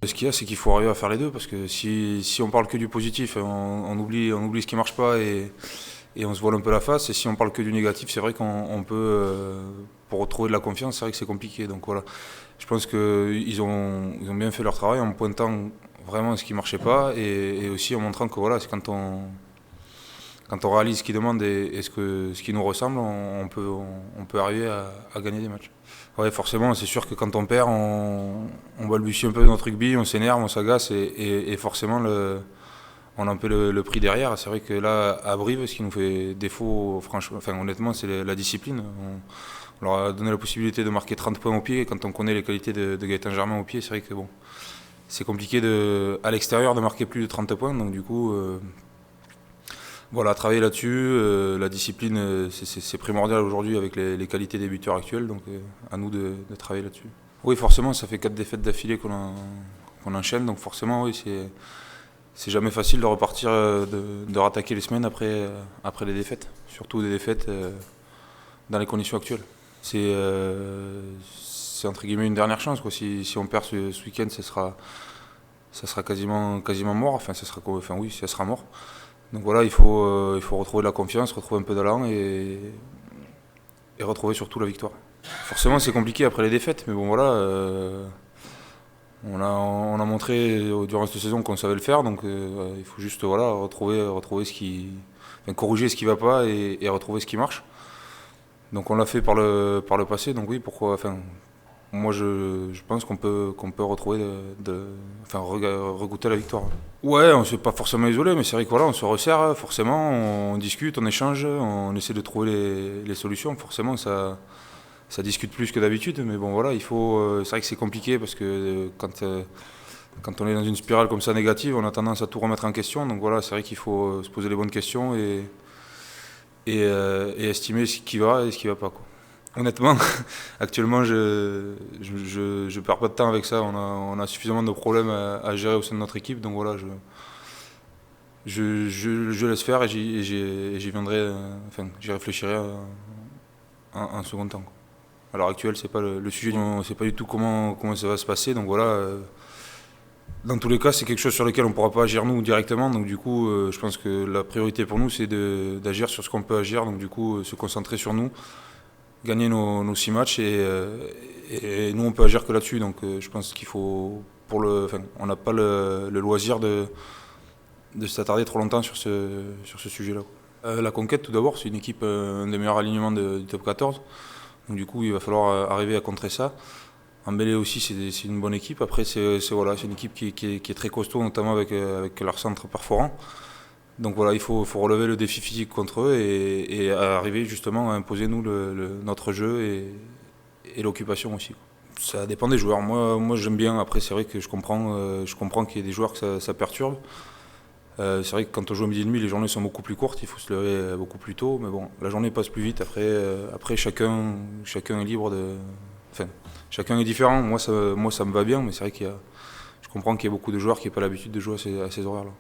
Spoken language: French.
ce qu'il y a, c'est qu'il faut arriver à faire les deux, parce que si on parle que du positif, on oublie ce qui marche pas et on se voile un peu la face. Et si on parle que du négatif, c'est vrai qu'on peut, pour retrouver de la confiance, c'est vrai que c'est compliqué. Donc voilà, je pense qu'ils ont bien fait leur travail en pointant vraiment ce qui marchait pas et aussi en montrant que voilà, c'est quand on réalise ce qu'ils demandent et ce qui nous ressemble, on peut arriver à gagner des matchs. Ouais, forcément, c'est sûr que quand on perd, on balbutie un peu notre rugby, on s'énerve, on s'agace et forcément on a un peu le prix derrière. C'est vrai que là, à Brive, ce qui nous fait défaut, franchement, honnêtement, c'est la discipline. On leur a donné la possibilité de marquer 30 points au pied. Et quand on connaît les qualités de Gaëtan Germain au pied, c'est vrai que bon, c'est compliqué à l'extérieur de marquer plus de 30 points. Donc du coup, voilà, travailler là-dessus. La discipline, c'est primordial aujourd'hui avec les qualités des buteurs actuels. Donc à nous de travailler là-dessus. Oui, forcément, ça fait 4 défaites d'affilée qu'on enchaîne. Donc forcément, oui, c'est jamais facile de repartir, de rattaquer les semaines après les défaites. Surtout des défaites dans les conditions actuelles. C'est entre guillemets une dernière chance, quoi. Si on perd ce week-end, ça sera quasiment mort. Enfin, oui, ça sera mort. Donc voilà, il faut retrouver de la confiance, retrouver un peu d'allant et retrouver surtout la victoire. Forcément, c'est compliqué après les défaites, mais bon voilà, on a montré durant cette saison qu'on savait le faire, donc il faut juste voilà, retrouver corriger ce qui ne va pas et retrouver ce qui marche. Donc on l'a fait par le passé, donc oui, pourquoi. Moi, je pense qu'on peut retrouver, regoûter la victoire. Ouais, on ne s'est pas forcément isolé, mais c'est vrai que voilà, on se resserre, forcément, on discute, on échange, on essaie de trouver les solutions. Forcément, ça discute plus que d'habitude, mais bon, voilà, c'est vrai que c'est compliqué parce que quand on est dans une spirale comme ça négative, on a tendance à tout remettre en question. Donc voilà, c'est vrai qu'il faut se poser les bonnes questions et estimer ce qui va et ce qui ne va pas, quoi. Honnêtement, actuellement, je perds pas de temps avec ça. On a suffisamment de problèmes à gérer au sein de notre équipe. Donc voilà, je laisse faire et j'y viendrai, j'y réfléchirai en second temps, quoi. À l'heure actuelle, c'est pas le sujet. On ne sait pas du tout comment ça va se passer. Donc voilà, dans tous les cas, c'est quelque chose sur lequel on ne pourra pas agir nous directement. Donc du coup, je pense que la priorité pour nous, c'est d'agir sur ce qu'on peut agir. Donc du coup, se concentrer sur nous, gagner nos 6 matchs et nous on peut agir que là-dessus. Donc je pense qu'il faut on n'a pas le loisir de s'attarder trop longtemps sur ce sujet-là. La Conquête, tout d'abord, c'est une équipe, un des meilleurs alignements du top 14. Donc du coup il va falloir arriver à contrer ça. Mbélé aussi, c'est une bonne équipe. Après c'est une équipe qui est très costaud, notamment avec leur centre perforant. Donc voilà, il faut relever le défi physique contre eux et arriver justement à imposer nous notre jeu et l'occupation aussi. Ça dépend des joueurs. Moi j'aime bien. Après c'est vrai que je comprends qu'il y ait des joueurs que ça perturbe. C'est vrai que quand on joue à midi et demi, les journées sont beaucoup plus courtes. Il faut se lever beaucoup plus tôt. Mais bon, la journée passe plus vite. Après chacun est libre de. Enfin, chacun est différent. Moi ça me va bien, mais c'est vrai je comprends qu'il y a beaucoup de joueurs qui n'ont pas l'habitude de jouer à ces horaires-là.